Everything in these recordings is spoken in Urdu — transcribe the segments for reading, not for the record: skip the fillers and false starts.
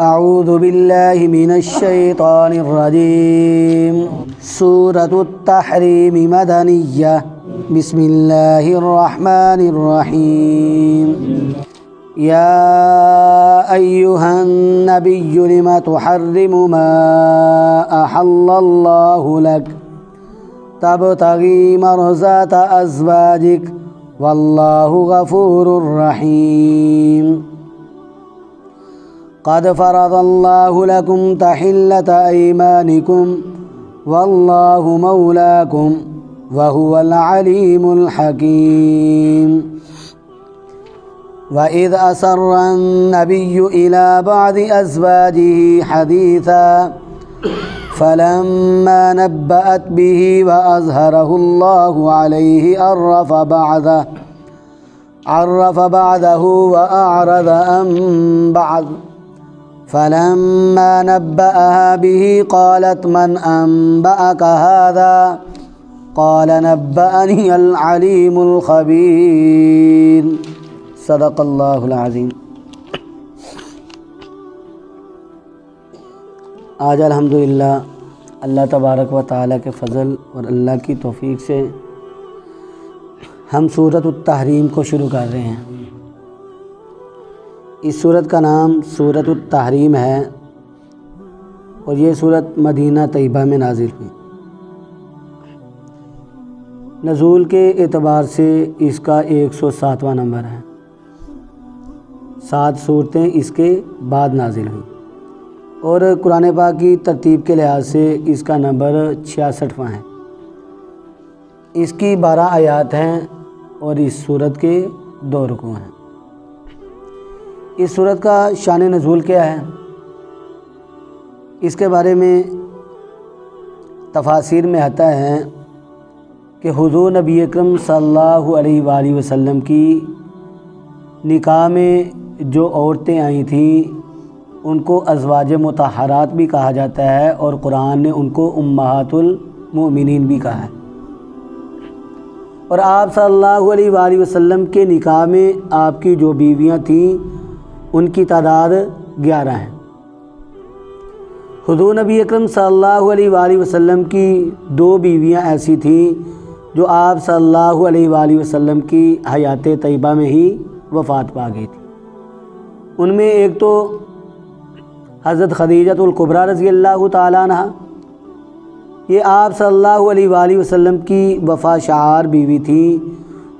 اعوذ باللہ من الشیطان الرجیم سورۃ التحریم مدنیہ بسم اللہ الرحمن الرحیم یا ایہا النبی لم تحرم ما احل اللہ لک تبتغی مرضات ازواجک واللہ غفور رحیم قد فرض اللہ لکم تحلۃ ایمانکم واللہ مولاکم وہو العلیم الحکیم وَإِذْ أَسَرَّ النَّبِيُّ إِلَى بَعْضِ أَزْوَاجِهِ حَدِيثًا فَلَمَّا نَبَّأَتْ بِهِ وَأَظْهَرَهُ اللَّهُ عَلَيْهِ عَرَّفَ بَعْدَهُ وَأَعْرَضَ عَن بَعْضٍ فَلَمَّا نَبَّأَهَا بِهِ قَالَتْ مَنْ أَنبَأَكَ هَذَا قَالَ نَبَّأَنِيَ الْعَلِيمُ الْخَبِيرُ صدق اللہ العظیم۔ آج الحمدللہ اللہ تبارک و تعالیٰ کے فضل اور اللہ کی توفیق سے ہم سورۃ التحریم کو شروع کر رہے ہیں۔ اس سورت کا نام سورۃ التحریم ہے اور یہ سورت مدینہ طیبہ میں نازل ہوئی۔ نزول کے اعتبار سے اس کا 107واں نمبر ہے۔ 7 صورتیں اس کے بعد نازل ہوئیں اور قرآن پاک کی ترتیب کے لحاظ سے اس کا نمبر 66واں ہے۔ اس کی 12 آیات ہیں اور اس سورت کے 2 رکوع ہیں۔ اس سورت کا شان نزول کیا ہے، اس کے بارے میں تفاسیر میں آتا ہے کہ حضور نبی اکرم صلی اللہ علیہ وآلہ وسلم کی نکاح میں جو عورتیں آئی تھیں ان کو ازواج مطہرات بھی کہا جاتا ہے اور قرآن نے ان کو امہات المؤمنین بھی کہا ہے۔ اور آپ صلی اللہ علیہ وآلہ وسلم کے نکاح میں آپ کی جو بیویاں تھیں ان کی تعداد 11 ہیں۔ حضور نبی اکرم صلی اللہ علیہ وآلہ وسلم کی 2 بیویاں ایسی تھیں جو آپ صلی اللہ علیہ وآلہ وسلم کی حیات طیبہ میں ہی وفات پا گئی تھی۔ ان میں ایک تو حضرت خدیجہ الکبریٰ رضی اللہ تعالیٰ عنہ، یہ آپ صلی اللہ علیہ وآلہ وسلم کی وفا شعار بیوی تھی۔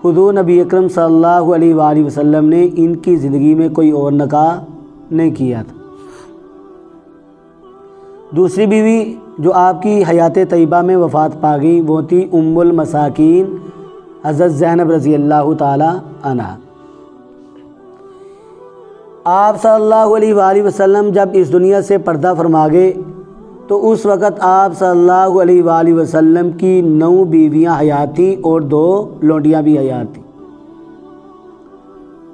حضور نبی اکرم صلی اللہ علیہ وآلہ وسلم نے ان کی زندگی میں کوئی اور نکاح نہیں کیا تھا۔ دوسری بیوی جو آپ کی حیات طیبہ میں وفات پا گئی وہ تھی ام المساکین حضرت زینب رضی اللہ تعالیٰ عنہ۔ آپ صلی اللہ علیہ وآلہ وسلم جب اس دنیا سے پردہ فرما گئے تو اس وقت آپ صلی اللہ علیہ وآلہ وسلم کی 9 بیویاں حیات تھیں اور 2 لونڈیاں بھی حیات تھیں۔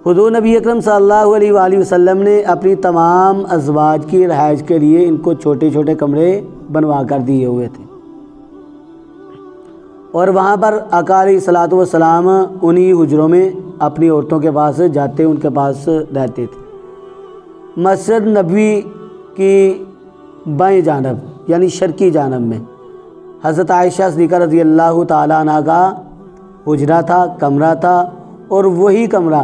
حضور نبی اکرم صلی اللہ علیہ وآلہ وسلم نے اپنی تمام ازواج کی رہائش کے لیے ان کو چھوٹے چھوٹے کمرے بنوا کر دیے ہوئے تھے اور وہاں پر آقا علیہ الصلوۃ والسلام انہی حجروں میں اپنی عورتوں کے پاس جاتے، ان کے پاس رہتے تھے۔ مسجد نبوی کی بائیں جانب یعنی شرقی جانب میں حضرت عائشہ صدیقہ رضی اللہ تعالیٰ عنہ کا حجرہ تھا، کمرہ تھا، اور وہی کمرہ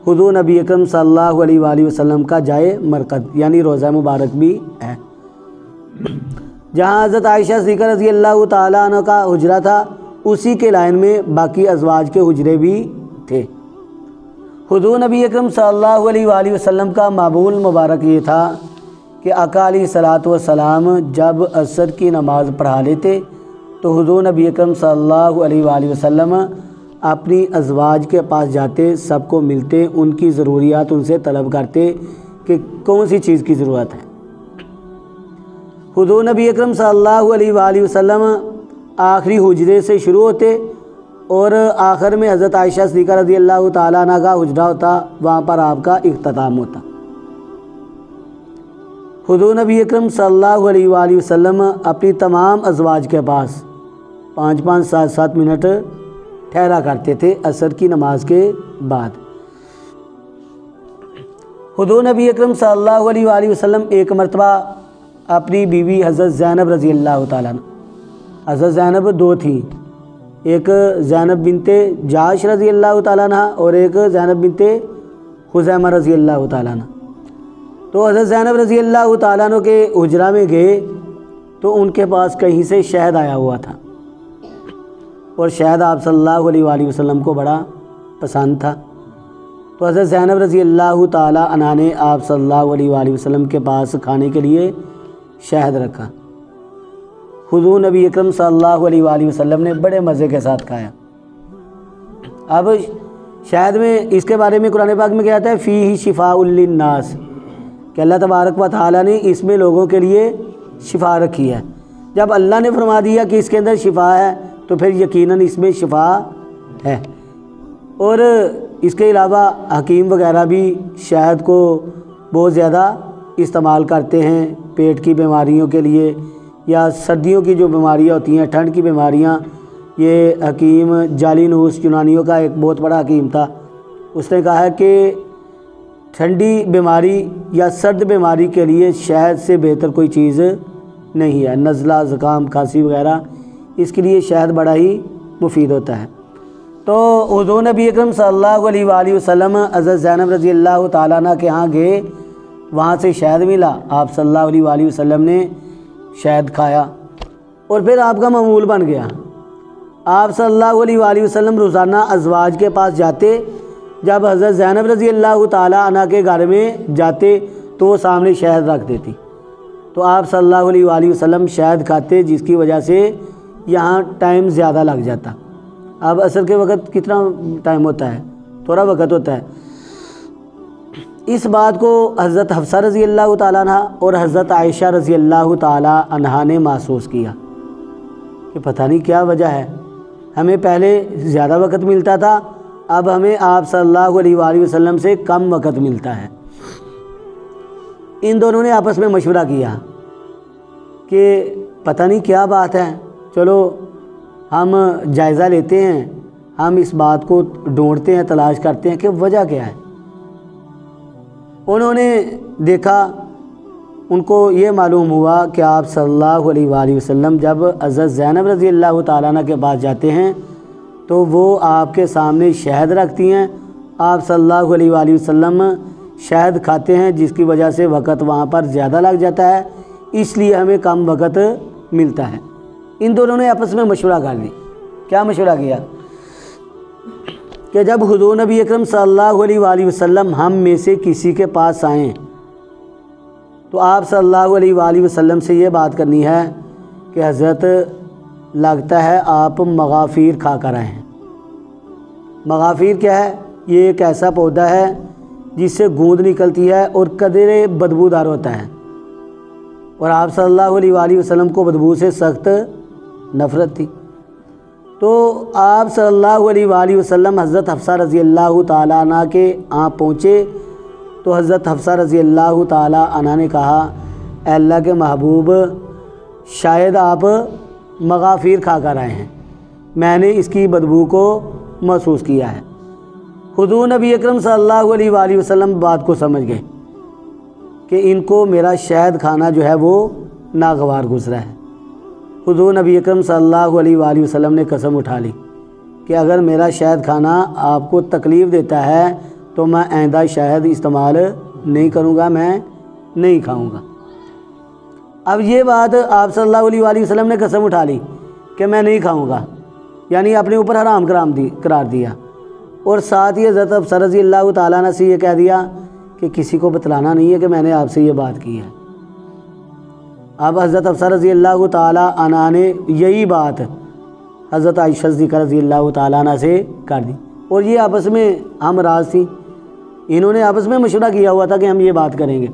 حضور نبی اکرم صلی اللہ علیہ وآلہ وسلم کا جائے مرقد یعنی روضہ مبارک بھی ہے۔ جہاں حضرت عائشہ صدیقہ رضی اللہ تعالیٰ عنہ کا حجرہ تھا اسی کے لائن میں باقی ازواج کے حجرے بھی تھے۔ حضور نبی اکرم صلی اللہ علیہ وآلہ وسلم کا معمول مبارک یہ تھا کہ آقا علیہ الصلوۃ والسلام جب عصر کی نماز پڑھا لیتے تو حضور نبی اکرم صلی اللہ علیہ وآلہ وسلم اپنی ازواج کے پاس جاتے، سب کو ملتے، ان کی ضروریات ان سے طلب کرتے کہ کون سی چیز کی ضرورت ہے۔ حضور نبی اکرم صلی اللہ علیہ وآلہ وسلم آخری حجرے سے شروع ہوتے اور آخر میں حضرت عائشہ صدیقہ رضی اللہ تعالیٰ عنہ کا حجرہ ہوتا، وہاں پر آپ کا اختتام ہوتا۔ حضور نبی اکرم صلی اللہ علیہ وآلہ وسلم اپنی تمام ازواج کے پاس 5-5 7-7 منٹ ٹھہرا کرتے تھے عصر کی نماز کے بعد۔ حضور نبی اکرم صلی اللہ علیہ وآلہ وسلم ایک مرتبہ اپنی بیوی حضرت زینب رضی اللہ تعالیٰ عنہ، حضرت زینب دو تھیں، ایک زینب بنت جاش رضی اللہ تعالیٰ عنہ اور ایک زینب بنت خزیمہ رضی اللہ تعالیٰ عنہ۔ تو حضرت زینب رضی اللہ تعالیٰ عنہ کے حجرہ میں گئے تو ان کے پاس کہیں سے شہد آیا ہوا تھا، اور شہد آپ صلی اللہ علیہ وآلہ وسلم کو بڑا پسند تھا۔ تو حضرت زینب رضی اللہ تعالیٰ عنہ نے آپ صلی اللہ علیہ وآلہ وسلم کے پاس کھانے کے لیے شہد رکھا۔ حضور نبی اکرم صلی اللہ علیہ وآلہ وسلم نے بڑے مزے کے ساتھ کھایا۔ اب شہد میں اس کے بارے میں قرآن پاک میں کیا آتا ہے، فیہ شفاء للناس، کہ اللہ تبارک و تعالیٰ نے اس میں لوگوں کے لیے شفا رکھی ہے۔ جب اللہ نے فرما دیا کہ اس کے اندر شفا ہے تو پھر یقیناً اس میں شفا ہے۔ اور اس کے علاوہ حکیم وغیرہ بھی شہد کو بہت زیادہ استعمال کرتے ہیں پیٹ کی بیماریوں کے لیے، یا سردیوں کی جو بیماریاں ہوتی ہیں، ٹھنڈ کی بیماریاں۔ یہ حکیم جالینوس یونانیوں کا ایک بہت بڑا حکیم تھا، اس نے کہا ہے کہ ٹھنڈی بیماری یا سرد بیماری کے لیے شہد سے بہتر کوئی چیز نہیں ہے، نزلہ، زکام، کھانسی وغیرہ، اس کے لیے شہد بڑا ہی مفید ہوتا ہے۔ تو حضور نبی اکرم صلی اللہ علیہ وآلہ وسلم حضرت زینب رضی اللہ تعالیٰ عنہ کے ہاں گئے، وہاں سے شہد ملا، آپ صلی اللہ علیہ وآلہ وسلم نے شہد کھایا، اور پھر آپ کا معمول بن گیا۔ آپ صلی اللہ علیہ وآلہ وسلم روزانہ ازواج کے پاس جاتے، جب حضرت زینب رضی اللہ تعالیٰ عنہ کے گھر میں جاتے تو وہ سامنے شہد رکھ دیتی، تو آپ صلی اللہ علیہ وآلہ وسلم شہد کھاتے، جس کی وجہ سے یہاں ٹائم زیادہ لگ جاتا۔ اب عصر کے وقت کتنا ٹائم ہوتا ہے، تھوڑا وقت ہوتا ہے۔ اس بات کو حضرت حفصہ رضی اللہ تعالیٰ عنہ اور حضرت عائشہ رضی اللہ تعالیٰ عنہ نے محسوس کیا کہ پتہ نہیں کیا وجہ ہے، ہمیں پہلے زیادہ وقت ملتا تھا، اب ہمیں آپ صلی اللہ علیہ وآلہ وسلم سے کم وقت ملتا ہے۔ ان دونوں نے آپس میں مشورہ کیا کہ پتہ نہیں کیا بات ہے، چلو ہم جائزہ لیتے ہیں، ہم اس بات کو ڈھونڈتے ہیں، تلاش کرتے ہیں کہ وجہ کیا ہے۔ انہوں نے دیکھا، ان کو یہ معلوم ہوا کہ آپ صلی اللہ علیہ وآلہ وسلم جب حضرت زینب رضی اللہ تعالیٰ عنہ کے پاس جاتے ہیں تو وہ آپ کے سامنے شہد رکھتی ہیں، آپ صلی اللہ علیہ وآلہ وسلم شہد کھاتے ہیں، جس کی وجہ سے وقت وہاں پر زیادہ لگ جاتا ہے، اس لیے ہمیں کم وقت ملتا ہے۔ ان دونوں نے آپس میں مشورہ کر لی۔ کیا مشورہ کیا کہ جب حضور نبی اکرم صلی اللہ علیہ وآلہ وسلم ہم میں سے کسی کے پاس آئیں تو آپ صلی اللہ علیہ وآلہ وسلم سے یہ بات کرنی ہے کہ حضرت لگتا ہے آپ مغافیر کھا کر آئے ہیں۔ مغافیر کیا ہے؟ یہ ایک ایسا پودا ہے جس سے گوند نکلتی ہے اور قدرے بدبودار ہوتا ہے، اور آپ صلی اللہ علیہ وآلہ وسلم کو بدبو سے سخت نفرت تھی۔ تو آپ صلی اللہ علیہ وآلہ وسلم حضرت حفصہ رضی اللہ تعالیٰ عنہ کے ہاں پہنچے تو حضرت حفصہ رضی اللہ تعالیٰ عنہ نے کہا، اے اللہ کے محبوب، شاید آپ مغافیر کھا کر آئے ہیں، میں نے اس کی بدبو کو محسوس کیا ہے۔ حضور نبی اکرم صلی اللہ علیہ وآلہ وسلم بات کو سمجھ گئے کہ ان کو میرا شہد کھانا جو ہے وہ ناگوار گزرا ہے۔ حضور نبی اکرم صلی اللہ علیہ وآلہ وسلم نے قسم اٹھا لی کہ اگر میرا شہد کھانا آپ کو تکلیف دیتا ہے تو میں آئندہ شہد استعمال نہیں کروں گا، میں نہیں کھاؤں گا۔ اب یہ بات آپ صلی اللہ علیہ وآلہ وسلم نے قسم اٹھا لی کہ میں نہیں کھاؤں گا، یعنی اپنے اوپر حرام قرار دیا، اور ساتھ ہی حضرت حفصہ رضی اللہ تعالیٰ عنہ سے یہ کہہ دیا کہ کسی کو بتلانا نہیں ہے کہ میں نے آپ سے یہ بات کی ہے۔ اب حضرت حفصہ رضی اللہ تعالیٰ عنہ نے یہی بات حضرت عائشہ صدیقہ رضی اللہ تعالیٰ عنہ سے کر دی، اور یہ آپس میں ہم راز تھیں، انہوں نے آپس میں مشورہ کیا ہوا تھا کہ ہم یہ بات کریں گے۔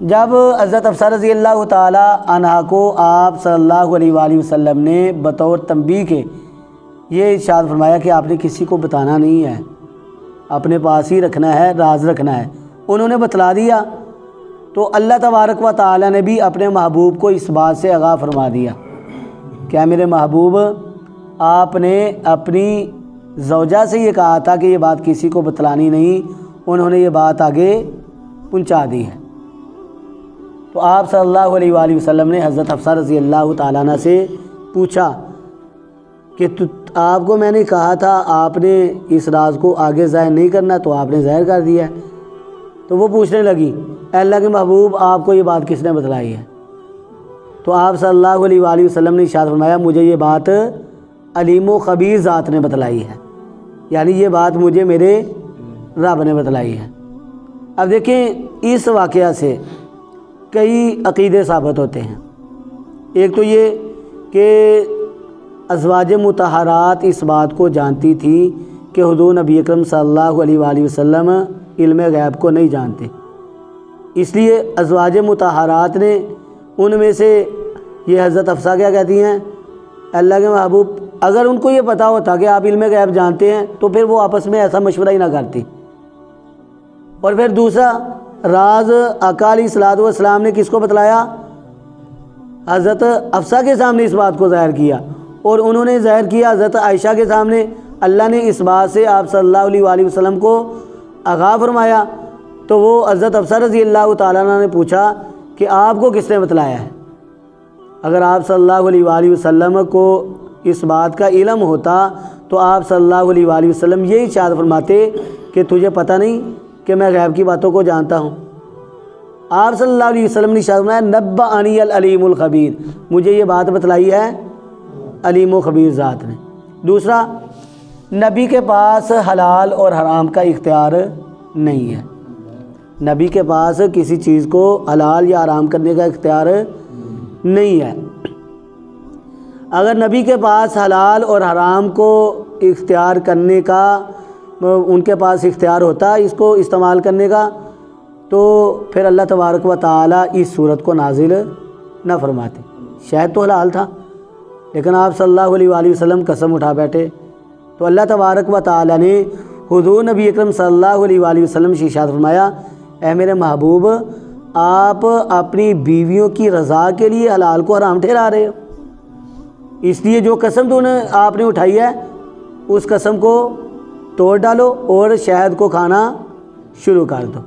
جب حضرت حفصہ رضی اللہ تعالیٰ عنہ کو آپ صلی اللہ علیہ وآلہ وسلم نے بطور تنبیہ کے یہ ارشاد فرمایا کہ آپ نے کسی کو بتانا نہیں ہے، اپنے پاس ہی رکھنا ہے، راز رکھنا ہے، انہوں نے بتلا دیا، تو اللہ تبارک و تعالیٰ نے بھی اپنے محبوب کو اس بات سے آگاہ فرما دیا، کیا میرے محبوب، آپ نے اپنی زوجہ سے یہ کہا تھا کہ یہ بات کسی کو بتلانی نہیں، انہوں نے یہ بات آگے پہنچا دی ہے۔ تو آپ صلی اللہ علیہ وآلہ وسلم نے حضرت حفصہ رضی اللہ تعالیٰ عنہ سے پوچھا کہ آپ کو میں نے کہا تھا آپ نے اس راز کو آگے ظاہر نہیں کرنا، تو آپ نے ظاہر کر دیا ہے۔ تو وہ پوچھنے لگی اے اللہ کے محبوب آپ کو یہ بات کس نے بتلائی ہے؟ تو آپ صلی اللہ علیہ وآلہ وسلم نے ارشاد فرمایا مجھے یہ بات علیم و خبیر ذات نے بتلائی ہے، یعنی یہ بات مجھے میرے رب نے بتلائی ہے۔ اب دیکھیں اس واقعہ سے کئی عقیدے ثابت ہوتے ہیں۔ ایک تو یہ کہ ازواج مطہرات اس بات کو جانتی تھی کہ حضور نبی اکرم صلی اللہ علیہ وآلہ وسلم علم غیب کو نہیں جانتے، اس لیے ازواج مطہرات نے ان میں سے یہ حضرت حفصہ کیا کہتی ہیں اللہ کے محبوب اگر ان کو یہ پتہ ہوتا کہ آپ علم غیب جانتے ہیں تو پھر وہ آپس میں ایسا مشورہ ہی نہ کرتی۔ اور پھر دوسرا راز آقا علیہ الصلوۃ والسلام نے کس کو بتلایا؟ حضرت حفصہ کے سامنے اس بات کو ظاہر کیا، اور انہوں نے ظاہر کیا حضرت عائشہ کے سامنے۔ اللہ نے اس بات سے آپ صلی اللہ علیہ وآلہ وسلم کو آگاہ فرمایا، تو وہ حضرت حفصہ رضی اللہ تعالیٰ عنہ نے پوچھا کہ آپ کو کس نے بتلایا ہے؟ اگر آپ صلی اللہ علیہ وآلہ وسلم کو اس بات کا علم ہوتا تو آپ صلی اللہ علیہ وآلہ وسلم یہی ارشاد فرماتے کہ تجھے پتہ نہیں کہ میں غیب کی باتوں کو جانتا ہوں۔ آپ صلی اللہ علیہ وسلم نے ارشاد فرمایا نبأنی العلیم الخبیر، مجھے یہ بات بتلائی ہے علیم و خبیر ذات نے۔ دوسرا، نبی کے پاس حلال اور حرام کا اختیار نہیں ہے، نبی کے پاس کسی چیز کو حلال یا حرام کرنے کا اختیار نہیں ہے۔ اگر نبی کے پاس حلال اور حرام کو اختیار کرنے کا ان کے پاس اختیار ہوتا اس کو استعمال کرنے کا تو پھر اللہ تبارک و تعالی اس صورت کو نازل نہ فرماتے۔ شاید تو حلال تھا لیکن آپ صلی اللہ علیہ وآلہ وسلم قسم اٹھا بیٹھے، تو اللہ تبارک و تعالی نے حضور نبی اکرم صلی اللہ علیہ وآلہ وسلم سے ارشاد فرمایا اے میرے محبوب آپ اپنی بیویوں کی رضا کے لیے حلال کو حرام ٹھہرا رہے ہو، اس لیے جو قسم آپ نے اٹھائی ہے اس قسم کو توڑ ڈالو اور شہد کو کھانا شروع کر دو۔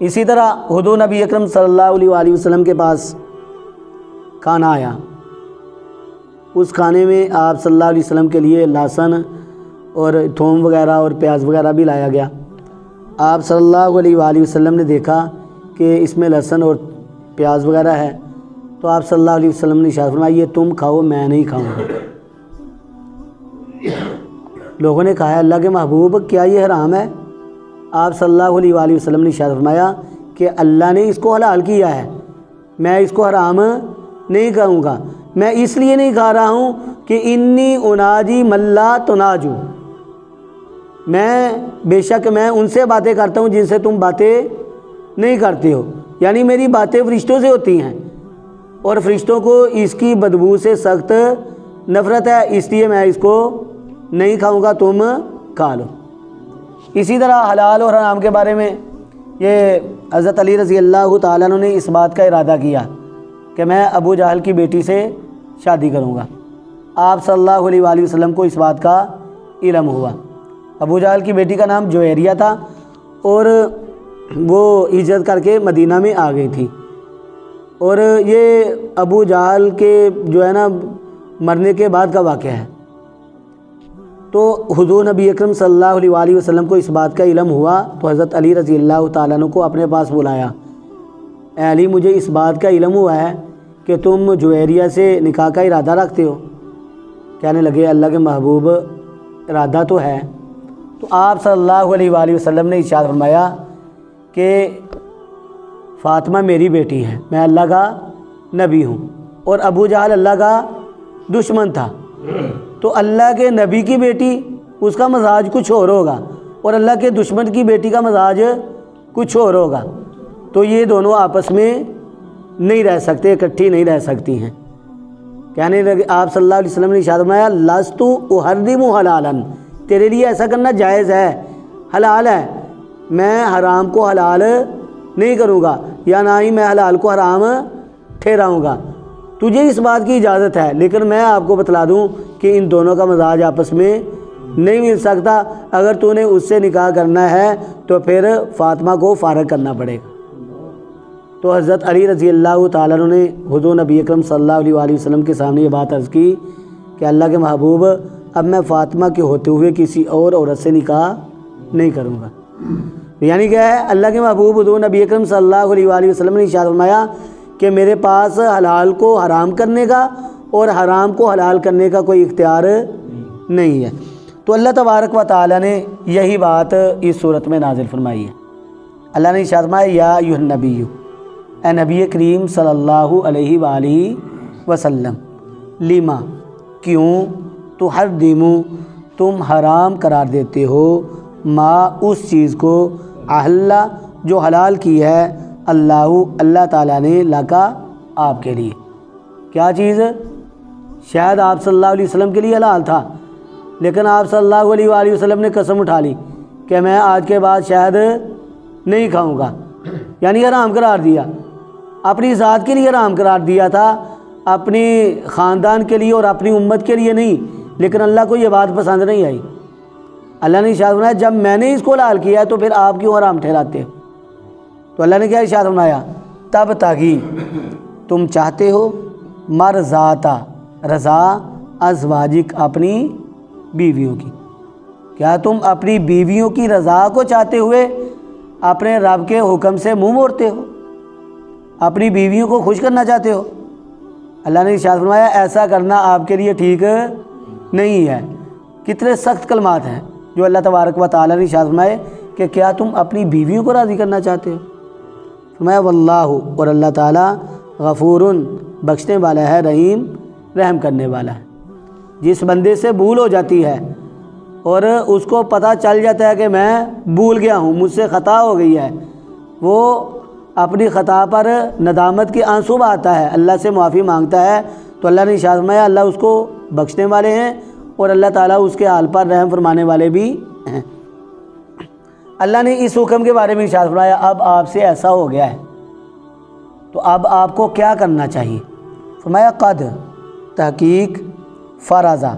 اسی طرح حضور نبی اکرم صلی اللہ علیہ وآلہ وسلم کے پاس کھانا آیا، اس کھانے میں آپ صلی اللہ علیہ وسلم کے لیے لہسن اور تھوم وغیرہ اور پیاز وغیرہ بھی لایا گیا۔ آپ صلی اللہ علیہ وآلہ وسلم نے دیکھا کہ اس میں لہسن اور پیاز وغیرہ ہے، تو آپ صلی اللہ علیہ وسلم نے ارشاد فرمایا یہ تم کھاؤ میں نہیں کھاؤں گا۔ لوگوں نے کہا اللہ کے محبوب کیا یہ حرام ہے؟ آپ صلی اللہ علیہ وآلہ وسلم نے ارشاد فرمایا کہ اللہ نے اس کو حلال کیا ہے، میں اس کو حرام نہیں کہوں گا۔ میں اس لیے نہیں کھا رہا ہوں کہ انی اناجی من لا تناجو، بے شک میں ان سے باتیں کرتا ہوں جن سے تم باتیں نہیں کرتے ہو، یعنی میری باتیں فرشتوں سے ہوتی ہیں اور فرشتوں کو اس کی بدبو سے سخت نفرت ہے، اس لیے میں اس کو نہیں کھاؤں گا، تم کھا لو۔ اسی طرح حلال اور حرام کے بارے میں یہ حضرت علی رضی اللہ تعالیٰ عنہ نے اس بات کا ارادہ کیا کہ میں ابو جہل کی بیٹی سے شادی کروں گا۔ آپ صلی اللہ علیہ وآلہ وسلم کو اس بات کا علم ہوا۔ ابو جہل کی بیٹی کا نام جویریہ تھا اور وہ ہجرت کر کے مدینہ میں آ گئی تھی، اور یہ ابو جہل کے جو ہے نا مرنے کے بعد کا واقعہ ہے۔ تو حضور نبی اکرم صلی اللہ علیہ وآلہ وسلم کو اس بات کا علم ہوا تو حضرت علی رضی اللہ تعالیٰ عنہ کو اپنے پاس بلایا، اے علی مجھے اس بات کا علم ہوا ہے کہ تم جویریہ سے نکاح کا ارادہ رکھتے ہو۔ کہنے لگے اللہ کے محبوب ارادہ تو ہے۔ تو آپ صلی اللہ علیہ وآلہ وسلم نے ارشاد فرمایا کہ فاطمہ میری بیٹی ہے، میں اللہ کا نبی ہوں، اور ابو جہل اللہ کا دشمن تھا، تو اللہ کے نبی کی بیٹی اس کا مزاج کچھ اور ہوگا اور اللہ کے دشمن کی بیٹی کا مزاج کچھ اور ہوگا، تو یہ دونوں آپس میں نہیں رہ سکتے، اکٹھی نہیں رہ سکتی ہیں۔ کہنے لگے آپ صلی اللہ علیہ وسلم نے ارشاد فرمایا لست احرم حلالا، تیرے لیے ایسا کرنا جائز ہے، حلال ہے، میں حرام کو حلال نہیں کروں گا یا نہ ہی میں حلال کو حرام ٹھہراؤں گا، تجھے اس بات کی اجازت ہے، لیکن میں آپ کو بتلا دوں کہ ان دونوں کا مزاج آپس میں نہیں مل سکتا، اگر تو نے اس سے نکاح کرنا ہے تو پھر فاطمہ کو فارغ کرنا پڑے گا۔ تو حضرت علی رضی اللہ تعالیٰ عنہ نے حضور نبی اکرم صلی اللہ علیہ وآلہ وسلم کے سامنے یہ بات عرض کی کہ اللہ کے محبوب، اب میں فاطمہ کے ہوتے ہوئے کسی اور عورت سے نکاح نہیں کروں گا۔ یعنی کیا ہے، اللہ کے محبوب حضور نبی اکرم صلی اللہ علیہ وآلہ وسلم نے ارشاد فرمایا کہ میرے پاس حلال کو حرام کرنے کا اور حرام کو حلال کرنے کا کوئی اختیار نہیں ہے۔ تو اللہ تبارک و تعالیٰ نے یہی بات اس صورت میں نازل فرمائی ہے۔ اللہ نے ارشاد فرمایا یا ایھا النبی، اے نبی کریم صلی اللہ علیہ وآلہ وسلم، لما، کیوں، تحرم، تم حرام قرار دیتے ہو، ما، اس چیز کو، احل، جو حلال کی ہے، اللہ تعالیٰ نے لکا، آپ کے لیے۔ کیا چیز؟ شاید آپ صلی اللہ علیہ وسلم کے لیے حلال تھا، لیکن آپ صلی اللہ علیہ وآلہ وسلم نے قسم اٹھا لی کہ میں آج کے بعد شاید نہیں کھاؤں گا، یعنی حرام قرار دیا۔ اپنی ذات کے لیے حرام قرار دیا تھا، اپنی خاندان کے لیے اور اپنی امت کے لیے نہیں، لیکن اللہ کو یہ بات پسند نہیں آئی۔ اللہ نے ارشاد فرمایا جب میں نے اس کو حلال کیا ہے تو پھر آپ کیوں حرام ٹھہراتے ہو؟ تو اللہ نے کیا ارشاد فرمایا، تب تاغی، تم چاہتے ہو، مرضاتا، رضا، ازواجک، اپنی بیویوں کی۔ کیا تم اپنی بیویوں کی رضا کو چاہتے ہوئے اپنے رب کے حکم سے منہ موڑتے ہو؟ اپنی بیویوں کو خوش کرنا چاہتے ہو؟ اللہ نے ارشاد فرمایا ایسا کرنا آپ کے لیے ٹھیک نہیں ہے۔ کتنے سخت کلمات ہیں جو اللہ تبارک و تعالیٰ نے ارشاد فرمائے کہ کیا تم اپنی بیویوں کو راضی کرنا چاہتے ہو؟ فرمایا واللہ، اور اللہ تعالیٰ، غفور، بخشنے والا ہے، رحیم، رحم کرنے والا ہے۔ جس بندے سے بھول ہو جاتی ہے اور اس کو پتہ چل جاتا ہے کہ میں بھول گیا ہوں، مجھ سے خطا ہو گئی ہے، وہ اپنی خطا پر ندامت کے آنسو بہاتا ہے، اللہ سے معافی مانگتا ہے، تو اللہ نے ارشاد فرمایا اللہ اس کو بخشنے والے ہیں اور اللہ تعالیٰ اس کے حال پر رحم فرمانے والے بھی ہیں۔ اللہ نے اس حکم کے بارے میں ارشاد فرمایا اب آپ سے ایسا ہو گیا ہے تو اب آپ کو کیا کرنا چاہیے؟ فرمایا قد، تحقیق، فرضا،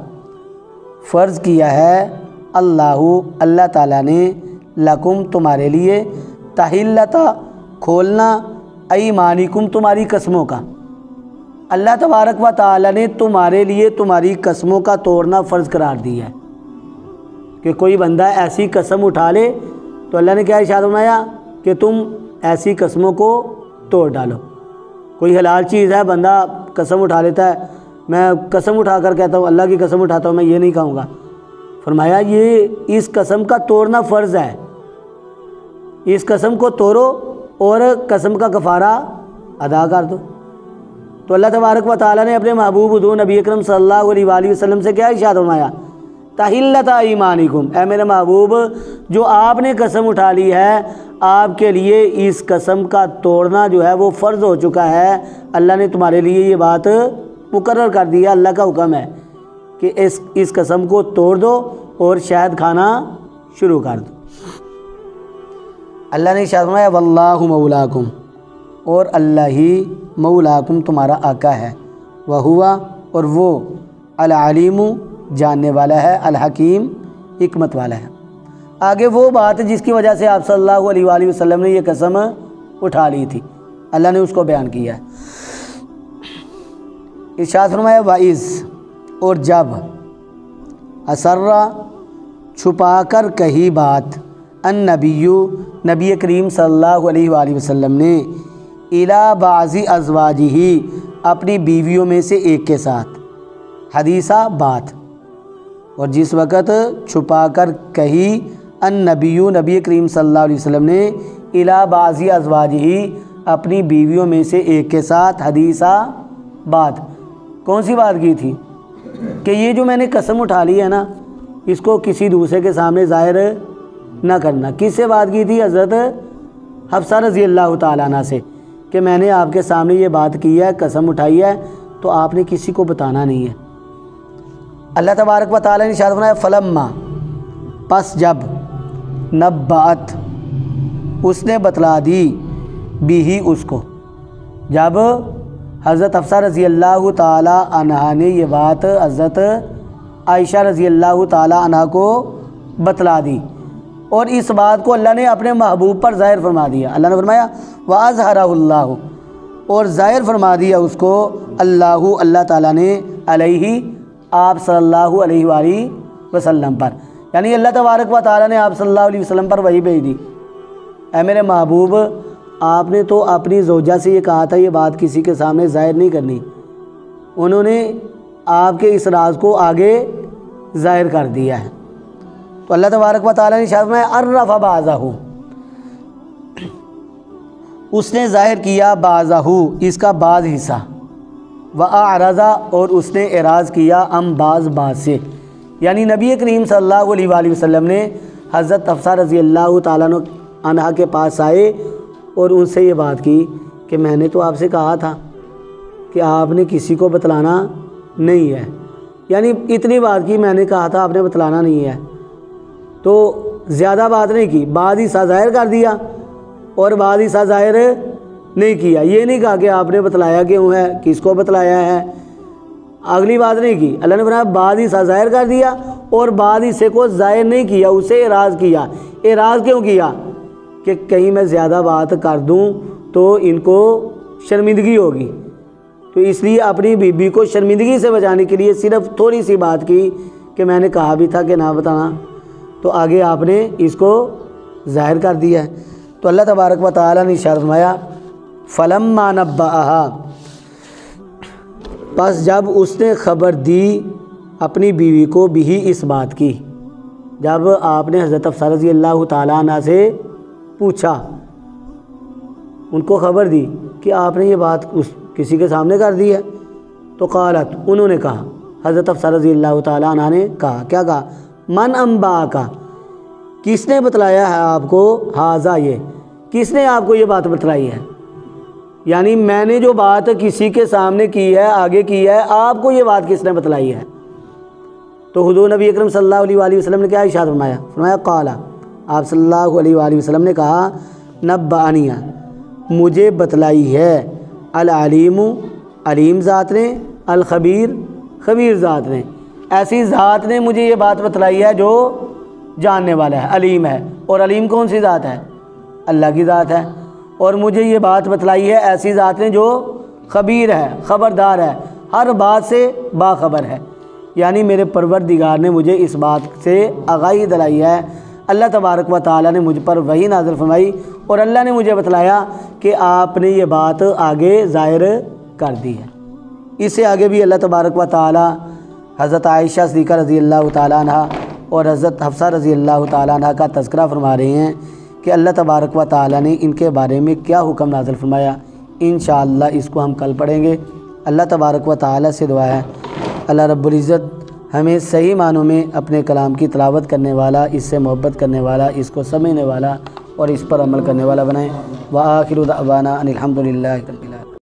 فرض کیا ہے، اللہ تعالیٰ نے، لکم، تمہارے لیے، تحلتا، کھولنا، ایمانکم، تمہاری قسموں کا۔ اللہ تبارک و تعالیٰ نے تمہارے لیے تمہاری قسموں کا توڑنا فرض قرار دیا ہے کہ کوئی بندہ ایسی قسم اٹھا لے تو اللہ نے کیا ارشاد فرمایا کہ تم ایسی قسموں کو توڑ ڈالو۔ کوئی حلال چیز ہے، بندہ قسم اٹھا لیتا ہے، میں قسم اٹھا کر کہتا ہوں اللہ کی قسم اٹھاتا ہوں میں یہ نہیں کھاؤں گا، فرمایا یہ اس قسم کا توڑنا فرض ہے، اس قسم کو توڑو اور قسم کا کفارہ ادا کر دو۔ تو اللہ تبارک و تعالیٰ نے اپنے محبوب حضور نبی اکرم صلی اللہ علیہ وآلہ وسلم سے کیا ارشاد فرمایا، تحلتا ایمانکم، اے میرے محبوب جو آپ نے قسم اٹھا لی ہے آپ کے لیے اس قسم کا توڑنا جو ہے وہ فرض ہو چکا ہے۔ اللہ نے تمہارے لیے یہ بات مقرر کر دیا، اللہ کا حکم ہے کہ اس قسم کو توڑ دو اور شہد کھانا شروع کر دو۔ اللہ نے ارشاد فرمایا واللہ مولاکم، اور اللہ ہی مولاکم تمہارا آقا ہے، وہوا، اور وہ، العلیم، جاننے والا ہے، الحکیم، حکمت والا ہے۔ آگے وہ بات جس کی وجہ سے آپ صلی اللہ علیہ وآلہ وسلم نے یہ قسم اٹھا لی تھی اللہ نے اس کو بیان کیا ہے۔ ارشاد فرمایا وَإِذْ، اور جب، اسرّا، چھپا کر کہی بات، النبی، نبی کریم صلی اللہ علیہ وآلہ وسلم نے، الی بعض ازواجہ، اپنی بیویوں میں سے ایک کے ساتھ، حدیثہ، بات، اور جس وقت چھپا کر کہی النبی، نبی کریم صلی اللہ علیہ وسلم نے، الی بعض ازواجہ، اپنی بیویوں میں سے ایک کے ساتھ، حدیثہ، بات، کون سی بات کی تھی کہ یہ جو میں نے قسم اٹھا لی ہے نا اس کو کسی دوسرے کے سامنے ظاہر نہ کرنا۔ کس سے بات کی تھی؟ حضرت حفصہ رضی اللہ تعالیٰ عنہ سے، کہ میں نے آپ کے سامنے یہ بات کی ہے، قسم اٹھائی ہے، تو آپ نے کسی کو بتانا نہیں ہے۔ اللہ تبارک و تعالیٰ نے ارشاد فرمایا فلما، پس جب، نبأت، اس نے بتلا دی، بھی اس کو، جب حضرت حفصہ رضی اللہ تعالیٰ عنہا نے یہ بات حضرت عائشہ رضی اللہ تعالی عنہ کو بتلا دی، اور اس بات کو اللہ نے اپنے محبوب پر ظاہر فرما دیا۔ اللہ نے فرمایا وَأَظْهَرَهُ اللَّهُ، اور ظاہر فرما دیا اس کو اللہ تعالیٰ نے علیہ، آپ صلی اللہ علیہ وآلہ وسلم پر، یعنی اللہ تبارک و تعالیٰ نے آپ صلی اللہ علیہ وسلم پر وحی بھیج دی۔ اے میرے محبوب، آپ نے تو اپنی زوجہ سے یہ کہا تھا یہ بات کسی کے سامنے ظاہر نہیں کرنی، انہوں نے آپ کے اس راز کو آگے ظاہر کر دیا ہے۔ تو اللہ تبارک و تعالیٰ نے ارشاد فرمایا عرف بعضہ، اس نے ظاہر کیا بعضہ، اس کا بعض حصہ، وَأَعْرَضَ، اور اس نے اعراض کیا بعض سے، یعنی نبی کریم صلی اللہ علیہ وآلہ وسلم نے حضرت حفصہ رضی اللہ تعالیٰ عنہ کے پاس آئے اور ان سے یہ بات کی کہ میں نے تو آپ سے کہا تھا کہ آپ نے کسی کو بتلانا نہیں ہے، یعنی اتنی بات کی، میں نے کہا تھا آپ نے بتلانا نہیں ہے، تو زیادہ بات نہیں کی، بعض حصہ ظاہر کر دیا اور بعض حصہ ظاہر نہیں کیا۔ یہ نہیں کہا کہ آپ نے بتلایا کیوں ہے، کس کو بتلایا ہے، اگلی بات نہیں کی۔ اللہ نے فرمایا بعض حصہ ظاہر کر دیا اور بعض حصے کو ظاہر نہیں کیا، اسے اعراض کیا۔ اعراض کیوں کیا؟ کہ کہیں میں زیادہ بات کر دوں تو ان کو شرمندگی ہوگی، تو اس لیے اپنی بیوی کو شرمندگی سے بچانے کے لیے صرف تھوڑی سی بات کی کہ میں نے کہا بھی تھا کہ نہ بتانا، تو آگے آپ نے اس کو ظاہر کر دیا ہے۔ تو اللہ تبارک و تعالیٰ نے ارشاد فرمایا فلما نبأہا، پس جب اس نے خبر دی اپنی بیوی کو بھی اس بات کی، جب آپ نے حضرت حفصہ رضی اللہ تعالیٰ عنہ سے پوچھا، ان کو خبر دی کہ آپ نے یہ بات کسی کے سامنے کر دی ہے، تو قالت، انہوں نے کہا، حضرت حفصہ رضی اللہ تعالیٰ عنہ نے کہا، کیا کہا؟ من انباکا، کس نے بتلایا ہے آپ کو، ہاذا، یہ کس نے آپ کو یہ بات بتلائی ہے، یعنی میں نے جو بات کسی کے سامنے کی ہے، آگے کی ہے، آپ کو یہ بات کس نے بتلائی ہے؟ تو حضور نبی اکرم صلی اللہ علیہ وآلہ وسلم نے کیا ارشاد فرمایا؟ فرمایا قال، آپ صلی اللہ علیہ وآلہ وسلم نے کہا نبأنی، مجھے بتلائی ہے، العلیم، علیم ذات نے، الخبیر، خبیر ذات نے، ایسی ذات نے مجھے یہ بات بتلائی ہے جو جاننے والا ہے، علیم ہے، اور علیم کون سی ذات ہے؟ اللہ کی ذات ہے، اور مجھے یہ بات بتلائی ہے ایسی ذات نے جو خبیر ہے، خبردار ہے، ہر بات سے باخبر ہے، یعنی میرے پروردگار نے مجھے اس بات سے آگاہی دلائی ہے، اللہ تبارک و تعالیٰ نے مجھ پر وحی نازل فرمائی اور اللہ نے مجھے بتلایا کہ آپ نے یہ بات آگے ظاہر کر دی ہے۔ اس سے آگے بھی اللہ تبارک و تعالیٰ حضرت عائشہ صدیقہ رضی اللہ تعالیٰ عنہ اور حضرت حفصہ رضی اللہ تعالیٰ عنہ کا تذکرہ فرما رہے ہیں کہ اللہ تبارک و تعالیٰ نے ان کے بارے میں کیا حکم نازل فرمایا۔ انشاءاللہ اس کو ہم کل پڑھیں گے۔ اللہ تبارک و تعالیٰ سے دعا ہے اللہ رب العزت ہمیں صحیح معنوں میں اپنے کلام کی تلاوت کرنے والا، اس سے محبت کرنے والا، اس کو سمجھنے والا اور اس پر عمل کرنے والا بنائیں۔ وآخر دعوانا ان الحمد للہ رب العالمین۔